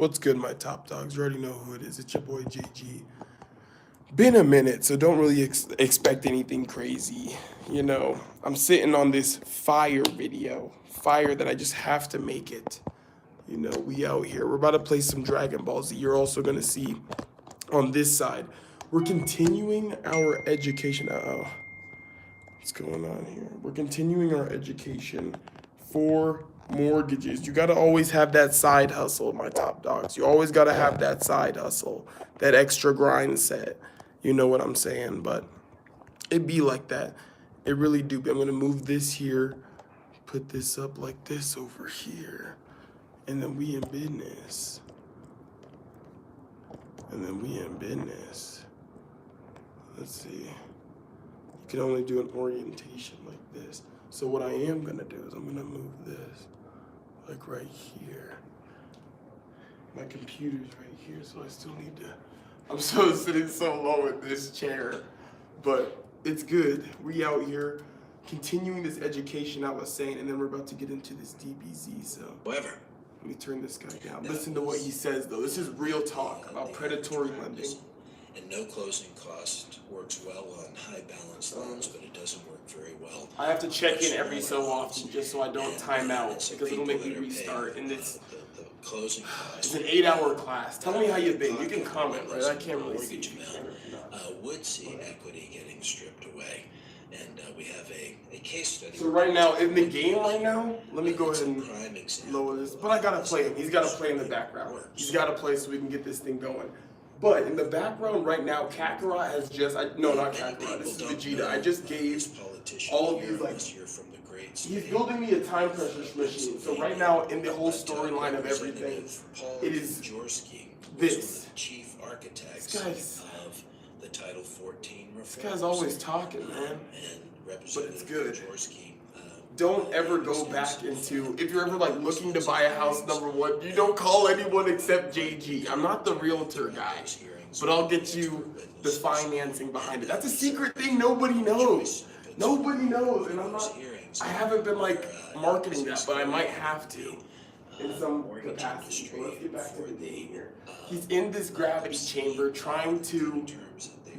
What's good, my top dogs? You already know who it is. It's your boy JG. Been a minute, so don't really expect anything crazy. I'm sitting on this fire video. Fire that I just have to make it. We out here. We're about to play some Dragon Ball Z. You're also going to see on this side. We're continuing our education. Uh-oh. What's going on here? We're continuing our education for mortgages. You got to always have that side hustle, my top dogs. You always got to have that side hustle, that extra grind set. You know what I'm saying? But it be like that. It really do. I'm going to move this here, put this up like this over here. And then we in business. Let's see. You can only do an orientation like this. So what I am gonna do is I'm gonna move this like right here. My computer's right here, so I still need to, I'm so sitting so low in this chair, but it's good. We out here continuing this education I was saying, and then we're about to get into this DBZ, so. However, let me turn this guy down. Listen to what he says though. This is real talk about predatory lending. And no closing cost works well on high balance loans, but it doesn't work very well. I have to check in every so often just so I don't time out because it'll make me restart. And this the closing cost. It's an 8-hour class. Tell me how you've been. You can comment, right? I can't really see. Would see equity getting stripped away. And we have a case study. So right now, in the game right now, let me go ahead and lower this. But I gotta play him. He's gotta play in the background. He's gotta play so we can get this thing going. But in the background right now, Kakarot has just, no, not Kakarot, this is Vegeta. I just gave all of these, like, he's building me a time pressure machine. So right now, in the whole storyline of everything, it is this. Chief architects of the Title 14 reform. This guy's always talking, man. But it's good. Jaworski, don't ever go back into, if you're ever like looking to buy a house, number one, you don't call anyone except JG. I'm not the realtor guy, but I'll get you the financing behind it. That's a secret thing nobody knows. Nobody knows, and I haven't been like marketing that, but I might have to in some capacity. So let's get back to the game here. He's in this gravity chamber trying to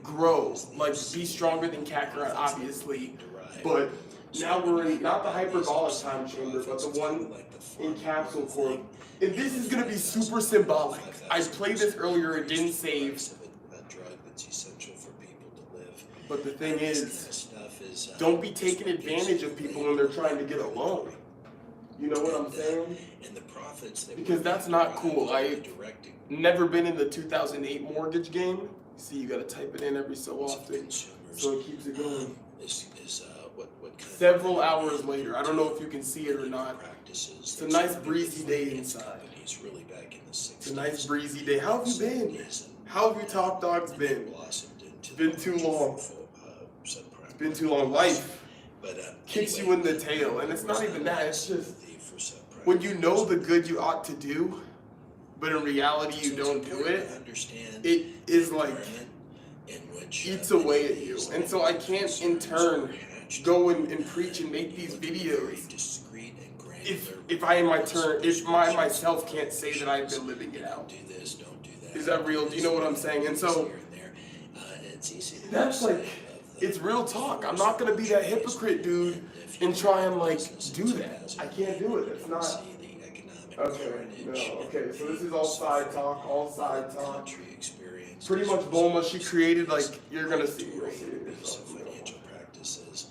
grow, like be stronger than Kakarot, obviously, but now we're in not the hyperbolic time chamber, but the one in capsule form. And this is going to be super symbolic. I played this earlier, it didn't save. But the thing is, don't be taking advantage of people when they're trying to get a loan. You know what I'm saying? Because that's not cool. I've never been in the 2008 mortgage game. See, you got to type it in every so often, so it keeps it going. Several hours later, I don't know if you can see it or not. It's a nice breezy day inside. It's a nice breezy day. How have you been? How have your top dogs been? It's been too long. It's been too long. Life kicks you in the tail, and it's not even that. It's just when you know the good you ought to do, but in reality you don't do it. It is like eats away at you, and so I can't in turn go and preach and make these videos if I myself can't say that I've been living it out. Is that real? Do you know what I'm saying? And so that's like, it's real talk. I'm not gonna be that hypocrite dude and try and like do that. I can't do it. It's not. Okay, no, okay, so this is all side talk, Pretty much Bulma, she created, like, you're gonna see it yourself. Financial practices,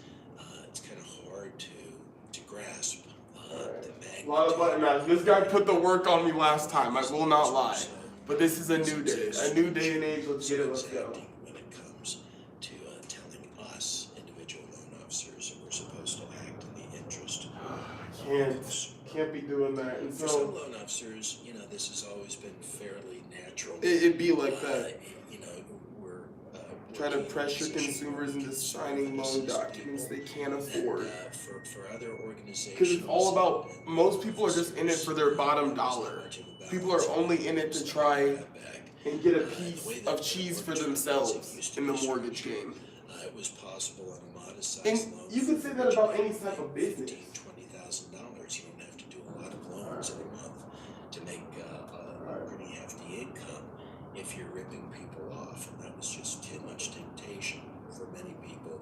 it's kind of hard to grasp the magnitude. A lot of button mashes. This guy put the work on me last time, I will not lie. But this is a new day and age, let's get it, let's go. When it comes to telling us, individual loan officers, that we're supposed to act in the interest. I can't be doing that. And so, for some loan officers, this has always been fairly natural. It'd be like that. We're try to pressure consumers into signing loan documents they can't afford. For other organizations, because it's all about, most people are just in it for their bottom dollar. People are only in it to try and get a piece of cheese for themselves in the mortgage game. It was possible on a modest size and loan. You could say that about any type of business. $20,000. You don't have to do a lot of loans every month to make a pretty if you're ripping people off, and that was just too much temptation for many people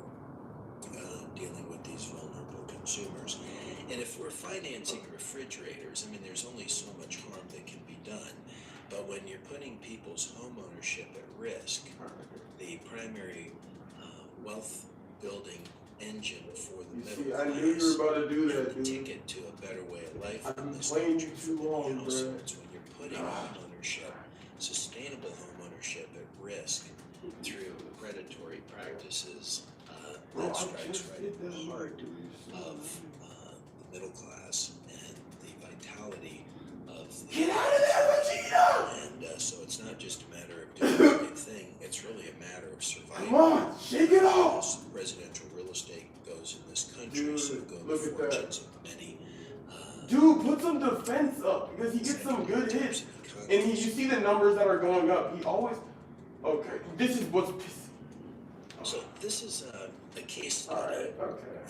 dealing with these vulnerable consumers. And if we're financing refrigerators, I mean, there's only so much harm that can be done. But when you're putting people's home ownership at risk, the primary wealth building engine for the middle class, I knew you were about to do that, and the dude. ticket to a better way of life I've in been this playing country you for too many long, bro. households, when you're putting home ownership, sustainable home ownership at risk through predatory practices, that strikes right at the heart of the middle class and the vitality of the Get out of there, Vegeta! And so it's not just a matter of doing the right thing, it's really a matter of survival. Come on, shake it off! As residential real estate goes in this country, Dude, so go look the at that. fortunes of many. Dude, put some defense up because he gets some good hits. And you see the numbers that are going up. He always. Okay, this is what's pissing. So this is a case study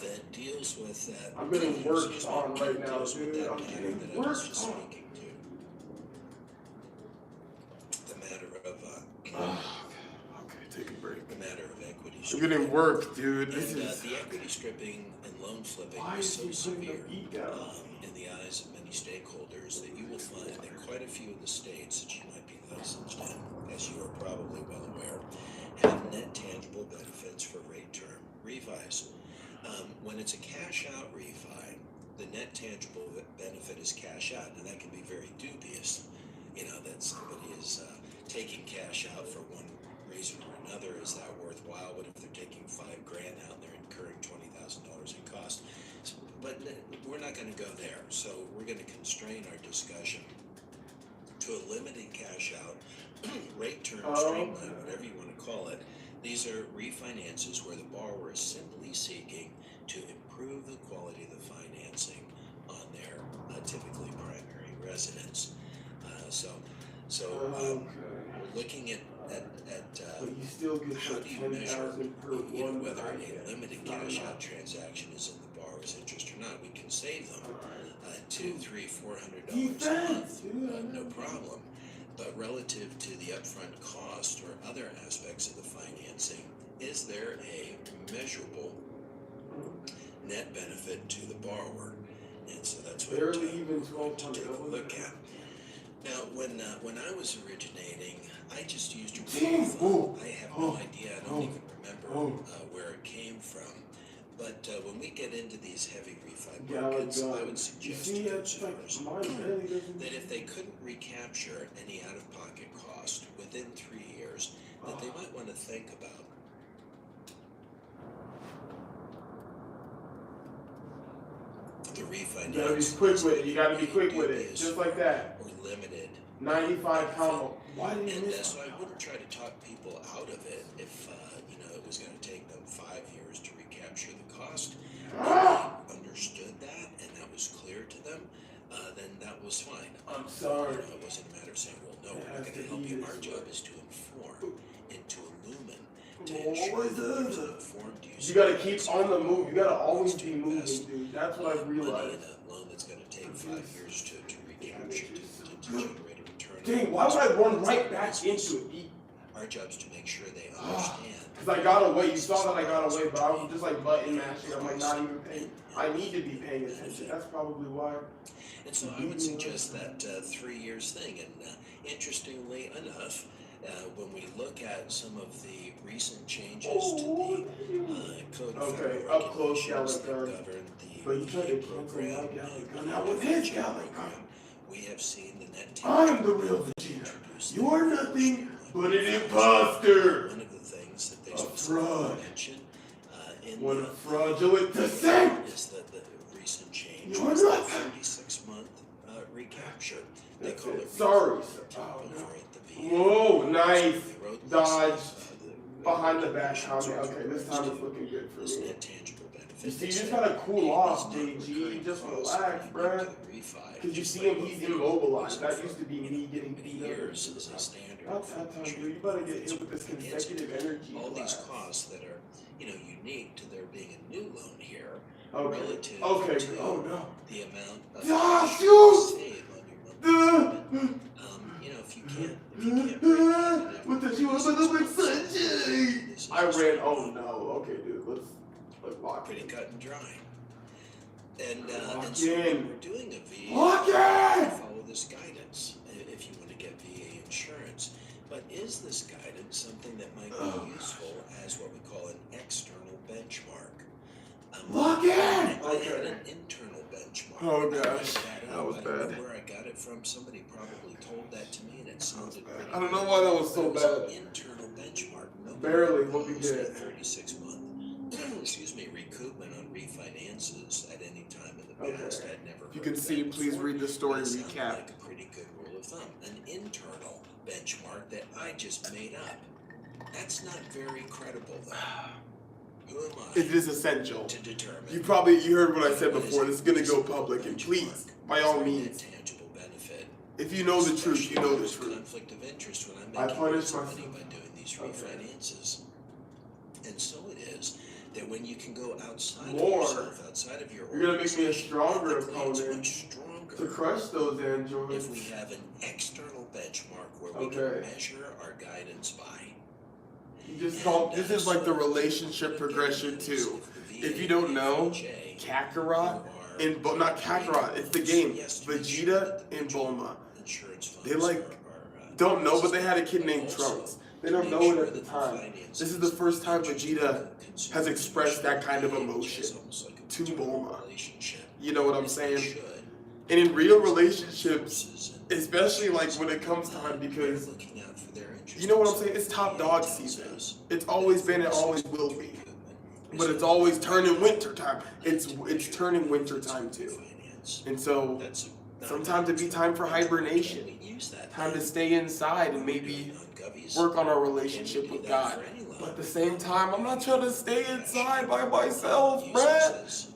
that deals with that. I'm getting worked on right now, deals with dude. that I'm matter getting that I was just worked on. speaking to. The matter of Okay, take a break. the matter of equity I'm stripping. getting worked, dude. And This is. the equity stripping and loan flipping Why is is so he putting severe the beat down? in the eyes of many stakeholders that you will find that quite a few of the states that you might be licensed in, as you are probably well aware, have net tangible benefits for rate term refis. When it's a cash out refi, the net tangible benefit is cash out, and that can be very dubious. You know, that somebody is taking cash out for one reason or another. Is that worthwhile? What if they're taking $5,000 out and they're incurring $20,000 in cost? But we're not going to go there. So we're going to constrain our discussion to a limited cash out, rate term, streamline, whatever you want to call it. These are refinances where the borrower is simply seeking to improve the quality of the financing on their typically primary residence. We're looking at But you still get how the do you measure 10,000 per one. whether a limited cash out transaction is in the borrower's interest or not. We can save them $200, $300, $400 a month, no problem. But relative to the upfront cost or other aspects of the financing, is there a measurable net benefit to the borrower? And so that's what we're to take a look at. Now, when I was originating, I just used a rule of thumb. I have no idea. I don't even remember where it came from. But when we get into these heavy refi markets, I would suggest to consumers that if they couldn't recapture any out-of-pocket cost within 3 years, that they might want to think about the refinance. You gotta be quick with it. You gotta be quick with it. Just like that. Or limited. 95 combo. Why did you miss? So I wouldn't try to talk people out of it if it was going to take them 5 years to recapture the cost. If they understood that and that was clear to them, then that was fine. I'm sorry. It wasn't a matter of saying, well, no, we're not going to help you. Our job is to inform and to illumine, to ensure that there's an informed use. You gotta keep on the move. You gotta always be moving, dude. That's what I've realized. Money in a loan that's going to take 5 years to recapture, to generate a return. Dang, why would I run right back into it? Our job is to make sure they understand. Because I got away. You saw that I got away, but I was just like button mashing. I'm like not even paying. I need to be paying attention. That's probably why. And so I would suggest that 3 years thing. And interestingly enough, when we look at some of the recent changes to the Code of Federal up close, Regulations that Gallagher. govern But you the tried to VA cancel program, my and Gallagher. the Now with his VA Gallagher. program, we have seen the net I'm the real Vegeta. You are nothing but an imposter. One of the things that they A specifically fraud. mention in What a the fraudulent descent. is that the recent change You're was the nothing. 36-month recapture. They That's call it. it Sorry, refund sir. Oh, over no. at the VA. Whoa, nice. They wrote Dodge. this, Behind the back comment. Okay, this time it's looking good for this me. net tangible benefit. You see, you They just said gotta cool off, is not JG. recurring Just costs relax, unique bruh. to the refi, Because you just see like him, what he's the immobilized. reason That used to be me getting many beat up. years is a standard. That's that time, dude. You better get hit with this consecutive energy. All these blast. costs that are, unique to there being a new loan here, Okay. relative Okay. to Oh no. the amount of Ah, cash you shoot! save on your monthly payment. If you can't break little bit sunshine. I ran. Oh no. Okay, dude. Let's lock Pretty in. cut and dry. And Lock so in. we're doing a VA. Lock in. Follow this guidance if you want to get VA insurance. But is this guidance something that might be useful as what we call an external benchmark? Lock in. I had Okay. an internal benchmark. Oh gosh, that was I don't bad. know where I got it from. Somebody probably told that to me, and it sounded pretty I don't know good. why that was so But it was an bad. internal benchmark. Nobody Barely. What we proposed a get. 36-month, excuse me, recoupment on refinances at any time in the past. Okay. I'd never If you heard can of see, that please before, read the story but it sounded recap. like a pretty good rule of thumb. An internal benchmark that I just made up. That's not very credible, though. Who am I It is essential. to determine? You heard what I said before. This is gonna go public, and please, by all means, tangible benefit. if you know the truth, you know the There's truth. conflict of interest when I'm I making punish money myself. by doing these Okay. refinances. And so it is that when you can go outside More. of yourself, outside of your You're gonna make me a stronger the claim's opponent much stronger to crush those androids. if we have an external benchmark where we Okay. can measure our guidance by. This is like the relationship progression too. If you don't know, Kakarot and not Kakarot, it's the game. Vegeta and Bulma. They don't know, but they had a kid named Trunks. They don't know it at the time. This is the first time Vegeta has expressed that kind of emotion to Bulma. You know what I'm saying? And in real relationships, especially like when it comes time, because you know what I'm saying? It's top dog season. It's always been and always will be. But it's always turning winter time. It's turning winter time too. And so sometimes it'd be time for hibernation. Time to stay inside and maybe work on our relationship with God. But at the same time, I'm not trying to stay inside by myself, bruh.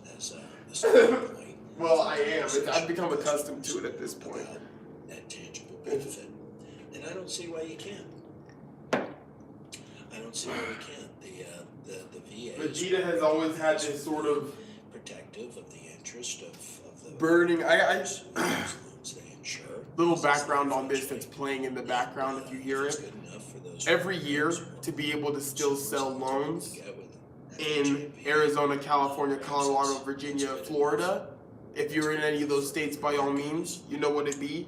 Well, I am. I've become accustomed to it at this point. That tangible benefit. And I don't see why you can't. I don't see why we can't. The VA Vegeta has always had this sort of protective of the interest of the burning. loans they insure. Little background on this that's playing in the background if you hear it. Good enough for those Every year, to be able to still sell loans in Arizona, California, Colorado, Virginia, Florida, if you're in any of those states, by all means, you know what it'd be.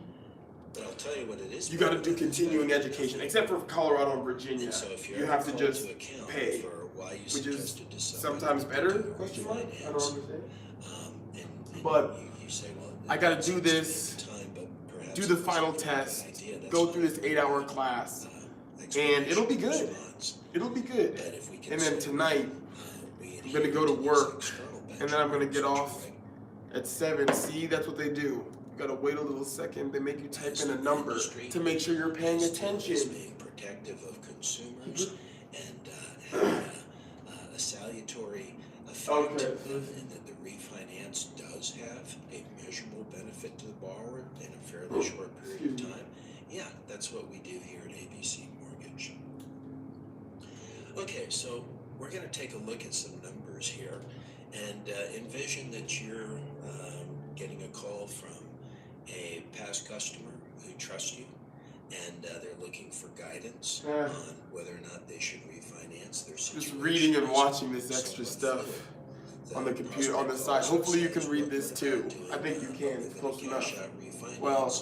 But I'll tell you what it is. You got to do continuing education, except for Colorado and Virginia. So if You have to just pay, for why you which is suggested to somebody sometimes better. to Question mark? I don't refinance, understand. and But you say, well, I gotta it's do gonna this, take time, but perhaps do the it's final a good test, idea. That's go my, through this 8-hour class, and it'll be good. response. It'll be good. But if we can And then say, tonight, we I'm gonna go to adhere this work, external and then I'm gonna benchmark get off situation, at 7. See, that's what they do. You gotta wait a little second. They make you type in a number to make sure you're paying is attention. being protective of consumers and having a salutary effect, Okay. and that the refinance does have a measurable benefit to the borrower in a fairly short period of time. Yeah, that's what we do here at ABC Mortgage. Okay, so we're going to take a look at some numbers here, and envision that you're getting a call from a past customer who trusts you, and they're looking for guidance Yeah. on whether or not they should refinance their situation. Just reading and watching this extra stuff on the computer, on the side. Hopefully you can read this too. I think you can. It's close enough. Well,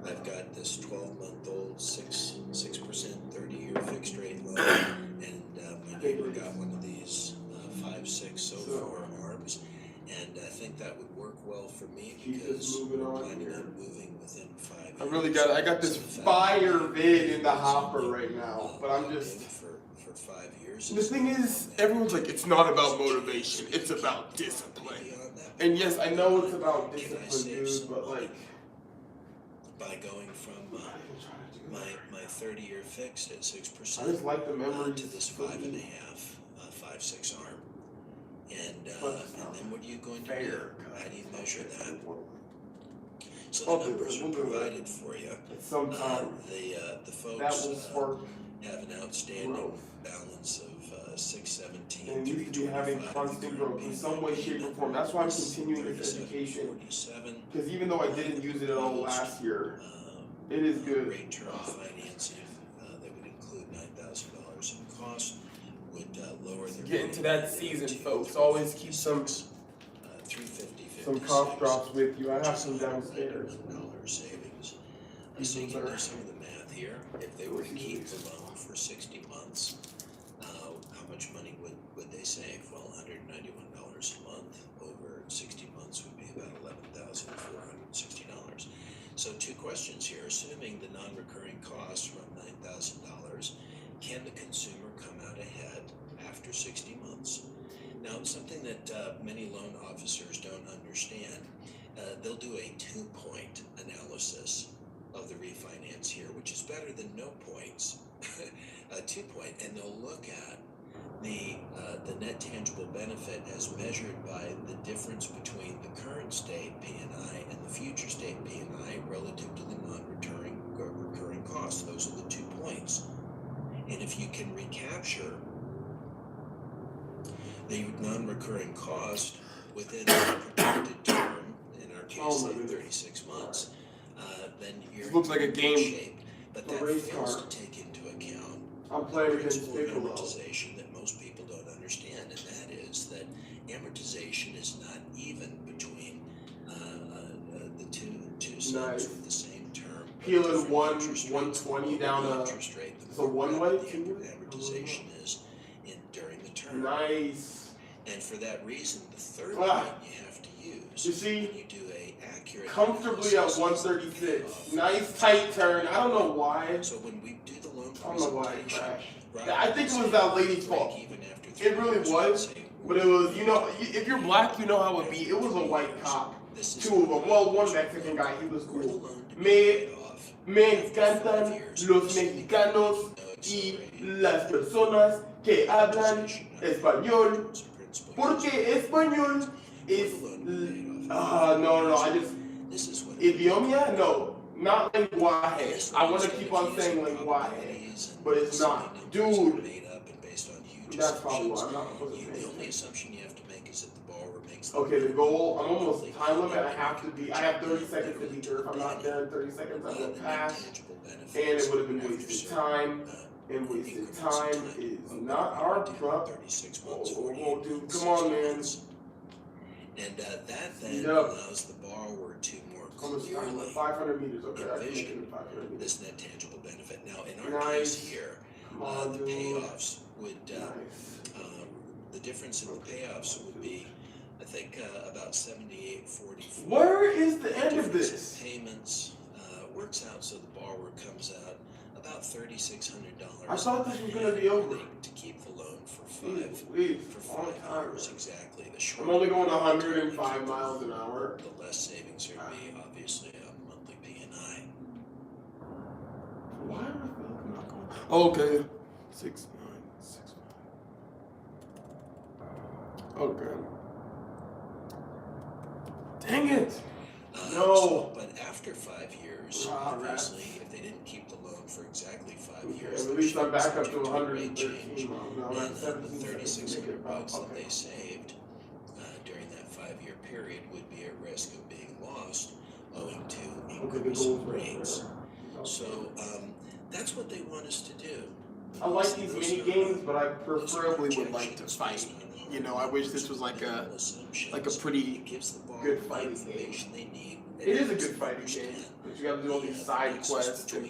I've got this 12-month-old 6% 30-year fixed rate loan, and my neighbor got one of these 5-6 so arms, and I think that would work well for me Keep because this moving we're on planning here. on moving within 5 years. I got this fire vid in the hopper right now, but I'm just. For 5 years. The thing is, everyone's like, it's not about motivation, it's about discipline. And yes, I know it's about discipline, dude, but like. By going from my 30-year fixed at 6%, I just like the memories to this 5.5, 5-6 arm, and then what are you going to do? How do you measure that? So the numbers are provided for you. Sometime The folks that will spark have an outstanding growth. balance of 617. And you need to be having constant growth in some way, shape, or form. That's why I'm continuing this education. 47. Because even though I didn't use it at all last year, it is good. Rate term financing that would include $9,000 Getting to that season, folks. Always keep some cough drops with you. I have some downstairs. Savings. So you can do some of the math here. If they were to keep the loan for 60 months, how much money would they save? Well, $191 a month over 60 months would be about $11,460. So 2 questions here. Assuming the non-recurring costs run $9,000, can the consumer come out ahead after 60 months? Now, something that many loan officers don't understand, they'll do a 2-point analysis of the refinance here, which is better than no points, a 2-point, and they'll look at the net tangible benefit as measured by the difference between the current state P&I and the future state P&I relative to the non-recurring recurring costs. Those are the 2 points. And if you can recapture the non-recurring cost within the projected term, in our case, 36 months, then you're looks like a game. shape. But that fails to take into account I'm playing principal against Piccolo. amortization that most people don't understand, and that is that amortization is not even between the two sums with the same term. Peeling 120 down a interest rate, the so one way the to amortization is during the term. Nice. And for that reason, the third Ah. point you have to use You see, when you do a accurate comfortably at analysis 136. Nice tight turn. I don't know why. So when we do the loan I don't know why it presentation, crashed. I think it was that lady's fault. even after It really was, but it was, you know, if you're black, you know how it be. It was a white cop. 2 of them. Well, one Mexican guy, he was cool. Me encantan los mexicanos y las personas que hablan español. Porque español is, no, I just, idioma? No, not lenguaje. I want to keep on saying lenguaje, but it's not. Dude, that's probably why I'm not supposed to say The it. only assumption you have to make is that the borrower makes the Okay, the goal, I'm almost time limit. I have 30 seconds to be there. If I'm not there in 30 seconds, I'm going to pass. And it would have been wasted time. And wasted time is not our problem. 36 months, Whoa, dude, come on, man. And that then Yep. allows the borrower to more Almost clearly 500 meters. Okay, I can make it envision in 500 meters. this net tangible benefit. Now, in our Nice. case here, Come on, the dude. payoffs would, Nice. the difference in the payoffs would be, I think, about 78.44. Where is the end of Difference this? in payments works out so the borrower comes out about $3,600. I thought this was gonna be over. To keep the loan for Please, five long time. years exactly. The I'm shorter only going 105 miles an hour. the less savings there would be, obviously, on monthly P&I. Why am I feeling not going? Okay. 6.965. Okay. Dang it! No. But after 5 years, Ah, obviously, if they didn't keep the loan for exactly 5 Okay, years, at least I'm back up to subject a rate 113 change. miles. Now I'm And at the 17 seconds to make it $3,600 about. that Okay. they saved during that 5-year period would be at risk of being lost owing to Okay, the increasing goal's right rates. there. So that's what they want us to do. I like these mini games, but I preferably would like to fight. You know, I wish this was like a pretty good fighting game. It is a good fighting game, but you got to do all these side quests and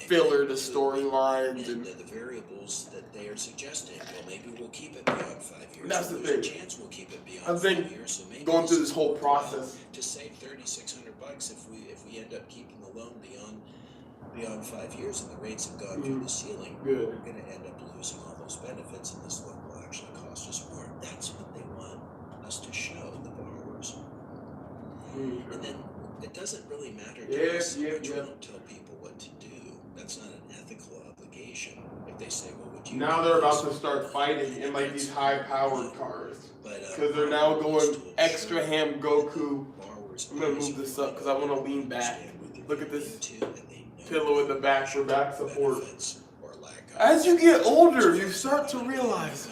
filler the storylines and. The variables that they are suggesting. Well, maybe we'll keep it beyond 5 years. That's the There's a thing. chance we'll keep it beyond I think 5 years. So maybe going through this whole process. to save $3,600 if we end up keeping the loan beyond 5 years and the rates have gone through the ceiling, Good. we're going to end up losing all those benefits and this loan will actually cost us more. That's what they want us to show the borrowers. And then it doesn't really matter to us that you don't tell people what to do. That's not an ethical obligation. If they say, well, would you... Now they're about to start fighting in like these high-powered cars. Because they're now going extra ham Goku. I'm going to move this up because I want to lean back. Look at this pillow in the back for back support. As you get older, you start to realize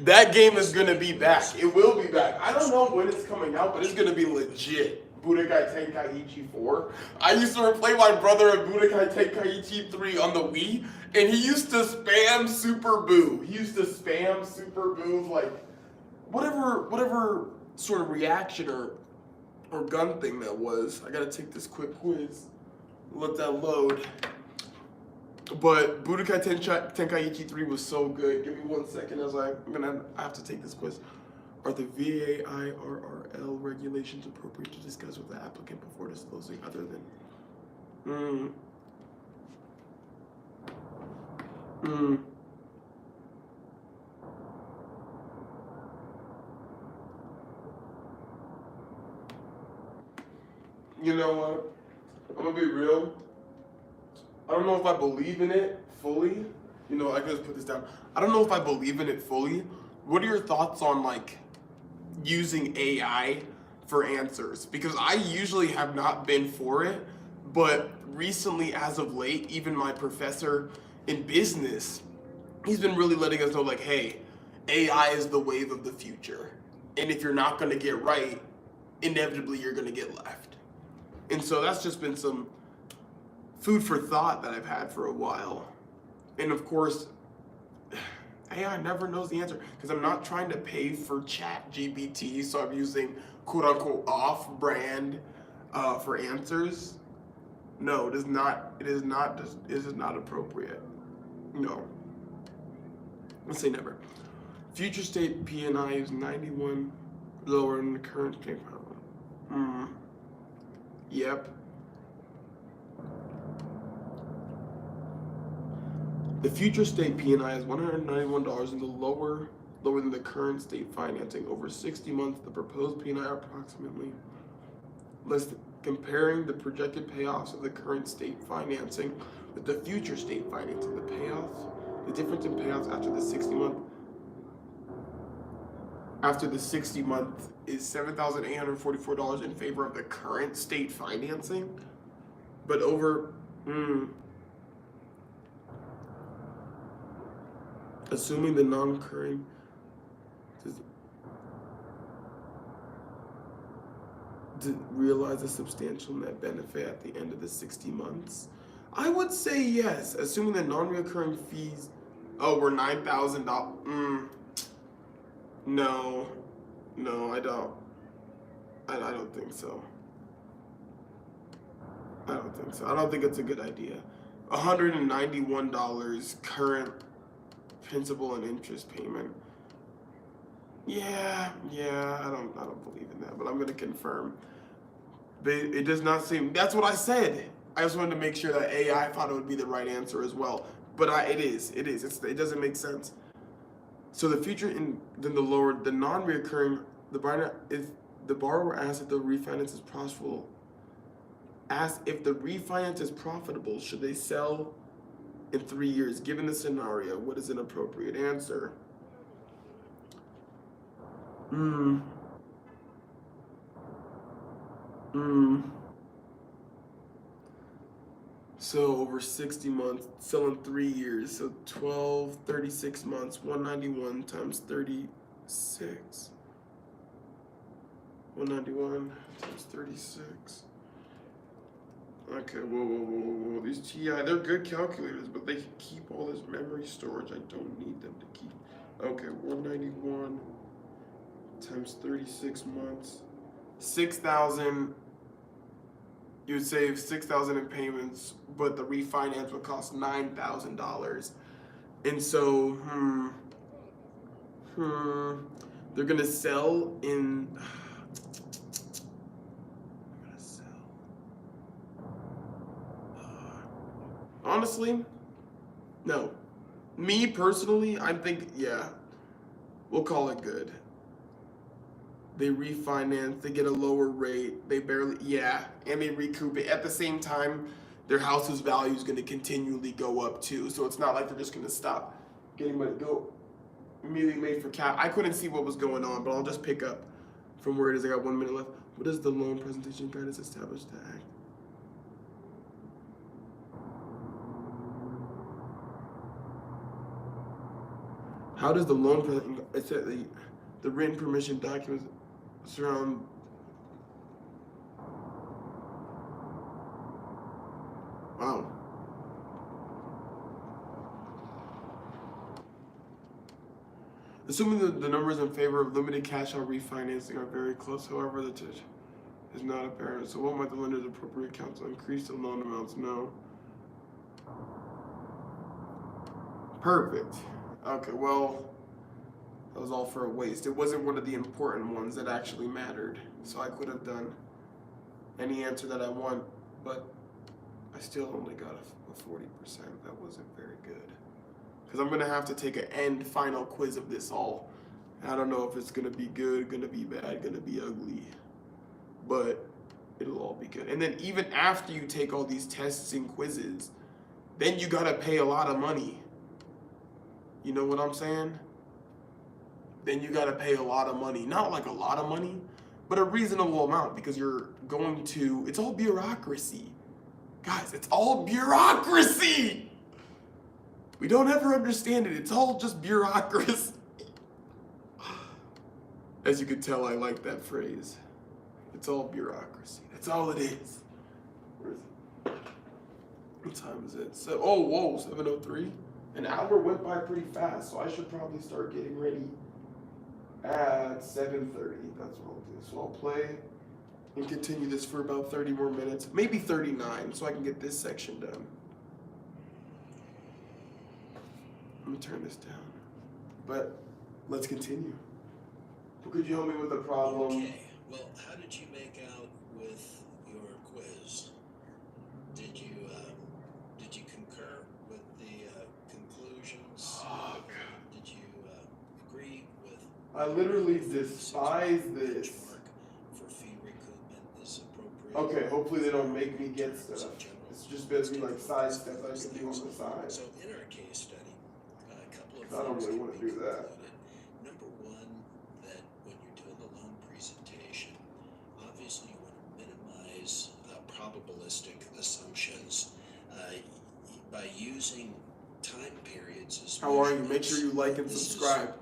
that game is going to be back. It will be back. I don't know when it's coming out, but it's going to be legit. Budokai Tenkaichi 4. I used to play my brother in Budokai Tenkaichi 3 on the Wii, and he used to spam Super Boo. He used to spam Super Boo, like, whatever sort of reaction or gun thing that was. I gotta take this quick quiz. Let that load. But Budokai Tenkaichi 3 was so good. Give me 1 second as I have to take this quiz. Are the VAIRRL regulations appropriate to discuss with the applicant before disclosing other than? You know what? I'm gonna be real. I don't know if I believe in it fully. You know, I could just put this down. I don't know if I believe in it fully. What are your thoughts on, like, using AI for answers? Because I usually have not been for it, but recently, as of late, even my professor in business, he's been really letting us know, like, hey, AI is the wave of the future. And if you're not gonna get right, inevitably you're gonna get left. And so that's just been some food for thought that I've had for a while. And of course, AI never knows the answer because I'm not trying to pay for ChatGPT, so I'm using quote unquote off-brand for answers. No, it is not. It is not appropriate. No. Let's say never. Future state PNI is 91 lower than the current state power. Yep. The future state PNI is $191 in the lower than the current state financing. Over 60 months, the proposed PNI are approximately less than, comparing the projected payoffs of the current state financing with the future state financing. The difference in payoffs after the 60 month is $7,844 in favor of the current state financing, but over assuming the non-recurring to realize a substantial net benefit at the end of the 60 months. I would say yes, assuming the non-recurring fees were $9,000. No, I don't. I don't think so. I don't think it's a good idea. $191 current principal and interest payment. Yeah, I don't believe in that, but I'm gonna confirm. But it does not seem. That's what I said. I just wanted to make sure that AI thought it would be the right answer as well. But it is. It doesn't make sense. So the future then the lower, the non-reoccurring, the borrower asks if the refinance is profitable. Ask if the refinance is profitable. Should they sell in 3 years? Given the scenario, what is an appropriate answer? So over 60 months, sell in 3 years. So 36 months, 191 times 36. 191 times 36. Okay, whoa. These TI, they're good calculators, but they keep all this memory storage. I don't need them to keep. Okay, 191 times 36 months. 6,000. You would save 6,000 in payments, but the refinance would cost $9,000. And so, they're gonna sell in. Honestly, no. Me personally, I think, yeah, we'll call it good. They refinance, they get a lower rate, they barely, and they recoup it. At the same time, their house's value is going to continually go up too. So it's not like they're just going to stop getting money, go immediately made for cap. I couldn't see what was going on, but I'll just pick up from where it is. I got 1 minute left. What is the loan presentation guidance established to act? How does the loan, it said the written permission documents surround Assuming the numbers in favor of limited cash out refinancing are very close, however, the titch is not apparent. So what might the lender's appropriate counsel increase the loan amounts? No. Perfect. Okay, well, that was all for a waste. It wasn't one of the important ones that actually mattered. So I could have done any answer that I want, but I still only got a 40%. That wasn't very good. Because I'm going to have to take an end final quiz of this all. I don't know if it's going to be good, going to be bad, going to be ugly. But it'll all be good. And then even after you take all these tests and quizzes, then you got to pay a lot of money. You know what I'm saying? Then you got to pay a lot of money. Not like a lot of money, but a reasonable amount, because you're going to, it's all bureaucracy. Guys, it's all bureaucracy. We don't ever understand it. It's all just bureaucracy. As you can tell, I like that phrase. It's all bureaucracy. That's all it is. Where is it? What time is it? So, oh, whoa, 7:03. An hour went by pretty fast, so I should probably start getting ready at 7:30. That's what I'll do. So I'll play and continue this for about 30 more minutes, maybe 39, so I can get this section done. Let me turn this down. But let's continue. Could you help me with the problem? Okay. Well, how did you make out with your quiz? Did you concur with the conclusions? Oh, God. Did you agree with? I literally despise this. For fee recoupment is appropriate. Okay, hopefully they don't make me get stuff. It's just basically like side stuff I can do on the side. So in our case study, a couple of I don't really want to do that. Number one, that when you're doing the loan presentation, obviously you want to minimize probabilistic assumptions by using time periods. As How are you? Make sure you like and subscribe.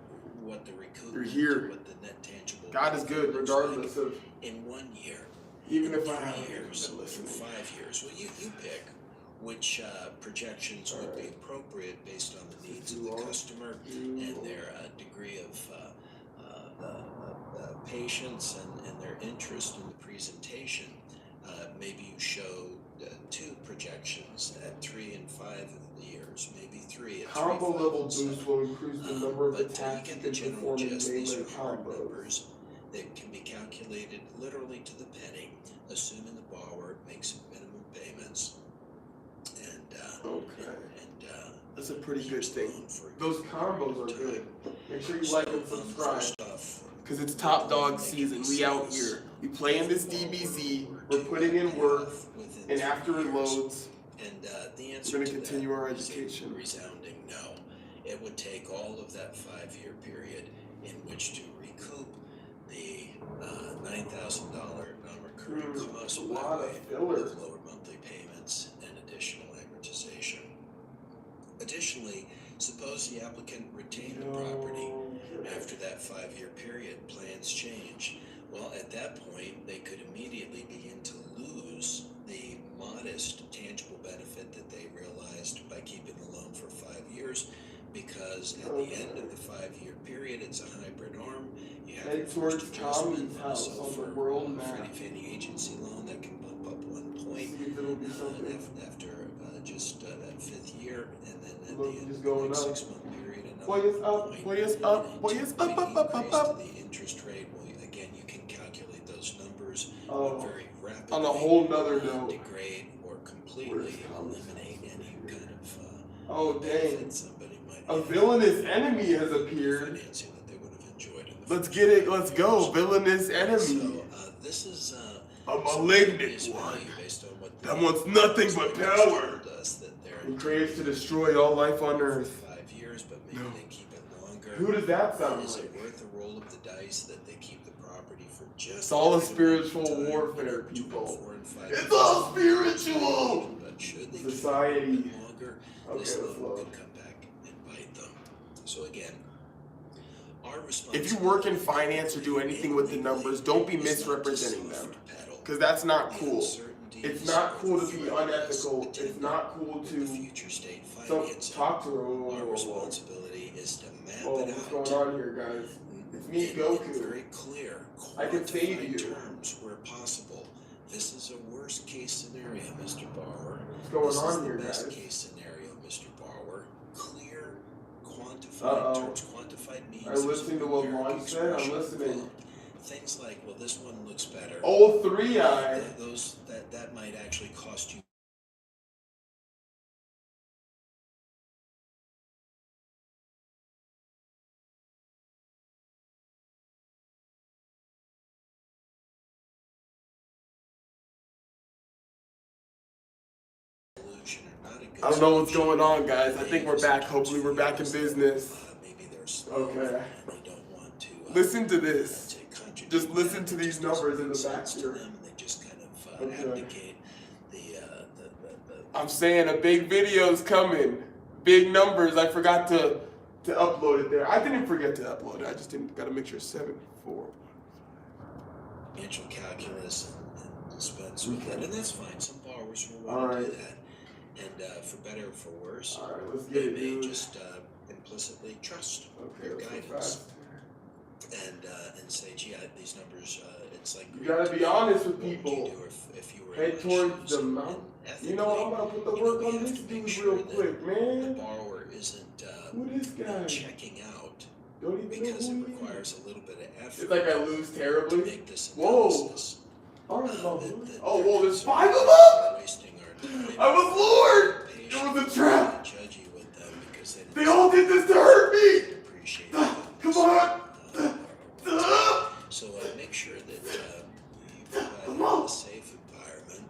What the recoupment, You're here. what the net tangible. God is good regardless of, in 1 year. even in if I 3 haven't years, been or listening. 5 years. Well, you pick which projections would be appropriate based on the needs of the customer and their degree of patience and their interest in the presentation. Maybe you show 2 projections at 3 and 5 years, maybe 3 at 3, Combo 5, level and 7. boost will increase the number of But attacks you you get the can general perform in gist. These melee are hard combos. numbers that can be calculated literally to the penny, assuming the borrower makes minimum payments. That's a pretty good thing. Those combos are good. Make sure you like and subscribe. Because it's Top Dog season. We out here. We play in this DBZ. We're putting in work. And after it loads, the we're answer going to to continue that our is a education. resounding no. It would take all of that 5-year period in which to recoup the $9,000 non-recurring cost by way of lower monthly payments and additional amortization. Additionally, suppose the applicant retained the property after that 5-year period. Plans change. Well, at that point, they could immediately begin to lose the modest tangible benefit that they realized by keeping the loan for 5 years, because at the end of the 5-year period, it's a hybrid arm. You have your first adjustment on a Freddie Fannie agency loan that can bump up 1 point after just that 5th year, and then at the end of the next 6-month period, another point. Increase to the interest rate. Well, again, you can calculate those numbers very rapidly. On a whole nother note, degrade or completely eliminate any kind of oh dang, somebody might a villainous enemy has appeared. financing that they would have enjoyed in the Let's get it. Let's go, villainous enemy. So this is A malignant one that wants nothing but power. Who craves to destroy all life on earth. 5 years, but maybe they keep it longer. Who does that sound Is it like? worth the roll of the dice that they keep the property for just? It's all a that spiritual amount of time, warfare, between people. 4 and 5 It's years? all spiritual. But should they Society. keep it longer, Okay, this let's loan load. could come back and bite them. So again, our If you work in finance or do anything with the numbers, don't be misrepresenting them. Because that's not cool. It's not cool to be unethical. It's not cool the to future state so financing. talk to her. Our responsibility is to map Whoa, it what's out. going on here, guys? It's me, in Goku. very clear, I can save quantified you. terms where possible. This is a worst case scenario, Mr. Borrower. What's going This on is the here, best guys? case scenario, Mr. Borrower. Clear, quantified terms, quantified means. I'm listening to what Mom said. I'm listening. Things like, well, this one looks better. Oh, 3-eye. Those that might actually cost you. I don't know what's going on, guys. I think we're back. Hopefully we're back in business. Maybe they're slow. Okay. And you don't want to. Listen to this. Contradict Just listen to them. these It just numbers doesn't in the make back sense to here. them. They just kind of Okay. abdicate the I'm saying a big video's coming. Big numbers. I forgot to upload it there. I didn't forget to upload it. I just didn't. Gotta make sure 7-4. financial calculus and dispense with it, and that's fine. Some borrowers will want to Alright. do that, and for better or for worse, All right, let's they get it, may dude. just implicitly trust Okay, your let's go guidance fast. and say, gee, these numbers, it's like You gotta be honest with what would you people. do if you were Head in my towards shoes? the mount. And You know, I'm gonna put the ethically, work we on have this to make dude sure real that quick, the man. borrower isn't Who this guy? checking out Don't even know because it who he is. requires a little bit of effort It's like I lose to terribly. make this Whoa. analysis. All right, Bob. That Oh, they're whoa, there's concerned 5 of about them? wasting our time. I was lured! Patient, It was a trap! judgy with them because They all did this to hurt me! appreciate Come on! So make sure that you Come provide on. a safe environment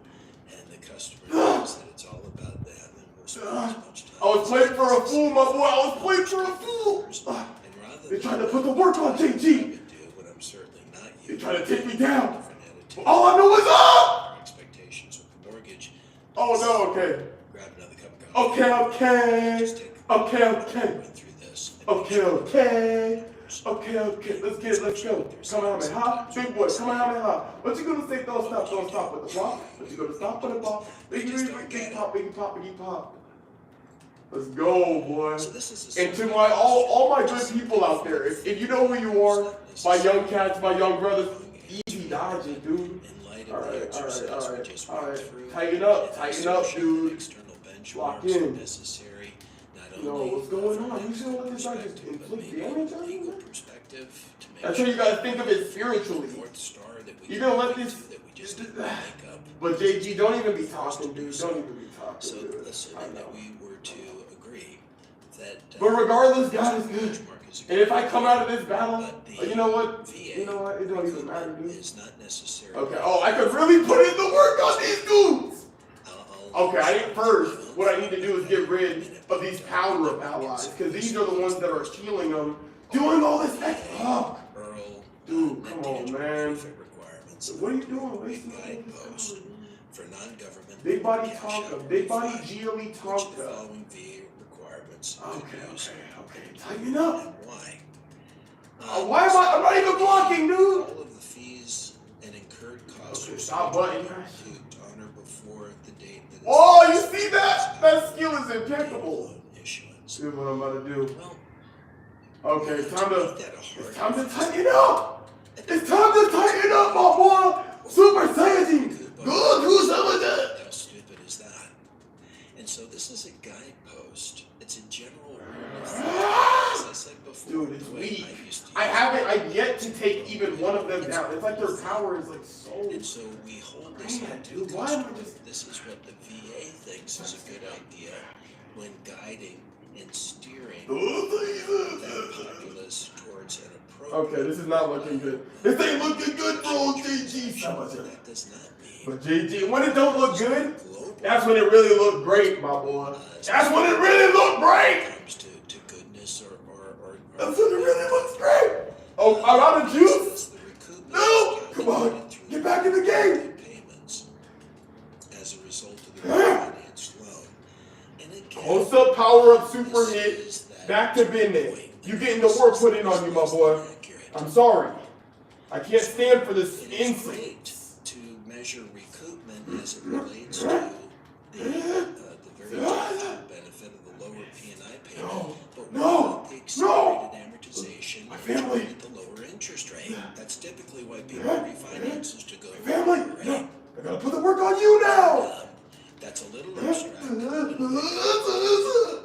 and the customer knows that it's all about them and we'll spend as much time. I was playing for a fool, my boy. I was playing for a fool. And rather They're trying to than put the work on I JG. would do what I'm certainly not you. They're trying to take me down. Different attitude. All I know is up. Our expectations with the mortgage. Oh no, okay. Grab another cup of coffee. Okay. Just take Okay. run through this. Okay. Let's get it, let's go. Kamehameha. Big boy, Kamehameha. What you gonna say? Don't stop with the ball. What you gonna stop with the ball? Biggie pop. Let's go, boy. So this is a And to my all my good people out there, if you know who you are, my young cats, my young brothers, easy dodging, dude. in light of the exercise we just went Alright. through, Tighten up, assertion dude. External Lock benchmarks are in. necessary, not Yo, only what's going from on? an You sure let this guy economic just perspective, but inflict maybe damage a on you, legal man? perspective to make That's how you gotta think of it spiritually. North Star that we You're gonna let can this- point to that we just didn't make up. But JG, don't even be talking, dude. Don't even be talking, So dude. I assuming know. that we were to agree that But regardless, God is good. benchmark is a And if I come out of this battle, but the you know what? VA You know what? It don't even matter, dude. is not necessary. Okay. Oh, I could really put in the work on these dudes. I'll Okay, I think first, what I need to do is get rid of these power up allies, because these are the ones that are healing them, doing all this extra. Oh, Earl, dude, come on, man. requirements. What are you doing? Wasting all this Guideposts power? for non-government. Big body cash Tonka, out big body refi, GLE which the Tonka. following VA requirements Okay, could use tighten up. and why. Why am I'm not even blocking, dude. All of the fees and incurred costs Okay, are stop subject button. to honor before the date that is. Oh, you see that? That skill is impeccable. Loan issuance. See what I'm about to do. Well, Okay, it's time make to that a hard it's time to tighten up. It's time to tighten up, my boy. Super Saiyan. Good, who's over there? How stupid is that? And so this is a guidepost. It's a general rule of thumb. As I said before, Dude, it's the way weak. I used to I've yet to take even one of them down. It's like their power is like so. And so we hold this Man, out to dude, the why am I customer. just- This is what the VA thinks is a good idea when guiding and steering that populace towards an approach. Okay, this is not looking good. This ain't looking good for old JG. That does not mean But JG, when it don't look good, global that's when it really looked great, my boy. That's when it really looked great. comes to goodness or That's when it really looks great. Oh, I'm out of juice. It's the recoupment No, is come on, calculated through get back in the game. payments as a result of the refinanced loan. And again, Close up, power up, super this hit. is that Back to business. point. You getting the work put in on you, my boy. Accurate. I'm sorry. I can't stand for this It is insolence. great to measure recoupment as it relates to the very tangible benefit of the lower P&I payment, but without the accelerated amortization and the lower interest rate. That's typically why people refinance is to go to Family, lower rate. no, I gotta put the work on you now. That's a little abstract,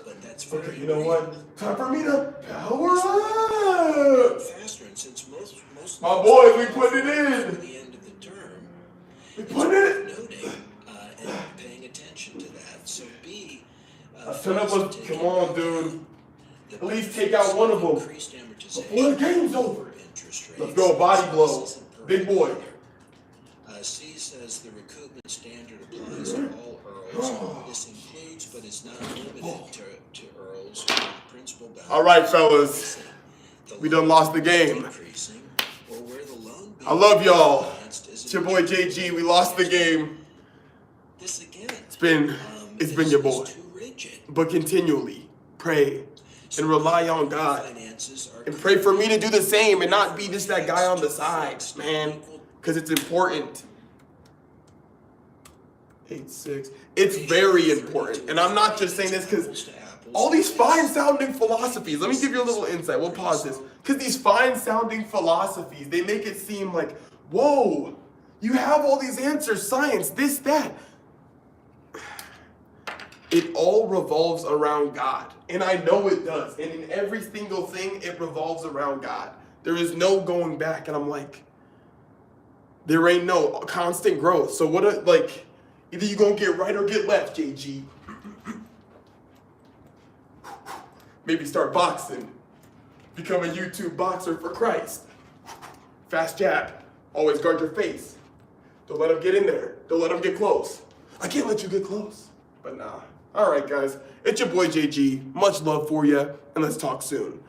but that's very Okay, you know real. what? Time for me to power up. Faster, and since most My boys, we put it at in. the end of the term, We it's put worth it. noting and paying attention to that. So B, Turn up a, come on, dude. At least take out one of them increased amortization before the game's over. interest rates. Let's go, body blow. This isn't Big boy. perfect either. C says the recoupment standard applies to all EARLs. This includes, but is not limited to EARLs with principal balance. All right, fellas. The We done loan lost the is game. decreasing, or where the loan I love y'all. financed isn't It's your boy JG. We lost the game. This again. It's been your boy. Is too rigid. But continually pray and rely on God. Finances are And pray for me to do the same and not be just that guy on the side, man. Because it's important. 8-6. It's very important. And I'm not just saying this because all these fine-sounding philosophies, let me give you a little insight. We'll pause this. Because these fine-sounding philosophies, they make it seem like, whoa, you have all these answers, science, this, that. It all revolves around God. And I know it does. And in every single thing, it revolves around God. There is no going back. And I'm like, there ain't no constant growth. So what, either you gonna get right or get left, JG. Maybe start boxing. Become a YouTube boxer for Christ. Fast jab. Always guard your face. Don't let them get in there. Don't let them get close. I can't let you get close. But nah. All right, guys. It's your boy JG. Much love for you. And let's talk soon.